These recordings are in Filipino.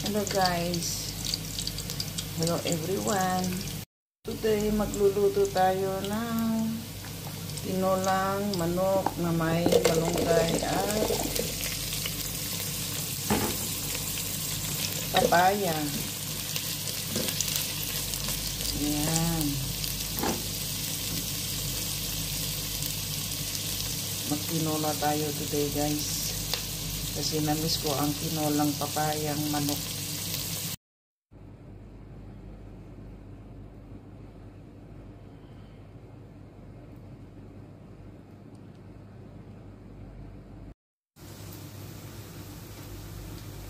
Hello guys. Hello everyone. Today magluluto tayo ng tinolang manok na may malunggay at papaya. Ayan. Magtinola tayo today guys. Kasi namiss ko ang tinolang papayang manok.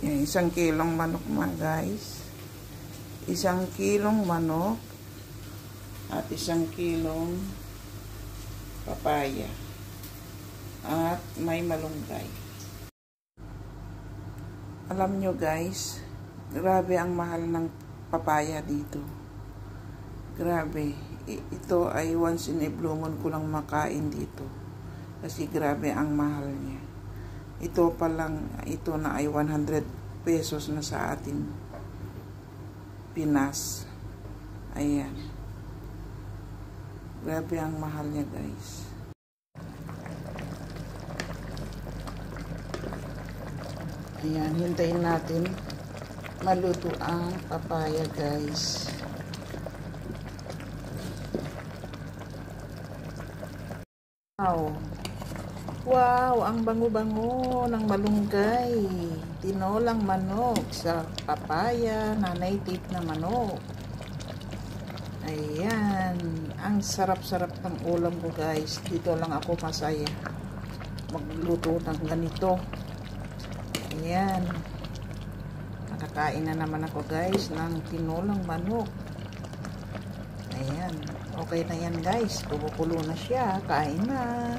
Yan, 1 kilong manok mga guys. 1 kilong manok at 1 kilong papaya. At may malunggay. Alam nyo guys, grabe ang mahal ng papaya dito. Grabe. Ito ay once in a blue moon ko lang makain dito. Kasi grabe ang mahal niya. Ito pa lang, ito na ay 100 pesos na sa atin. Pinas. Ayan. Grabe ang mahal niya guys. Ayan, hintayin natin maluto ang papaya guys. Wow! Wow! Ang bango-bango ng malunggay. Tinolang manok sa papaya na native na manok. Ayan. Ang sarap-sarap ng ulam ko guys. Dito lang ako masaya magluto ng ganito. Ayan. Nakakain na naman ako guys ng tinolang manok. Ayan. Okay na yan guys. Kumukulo na siya. Kain na.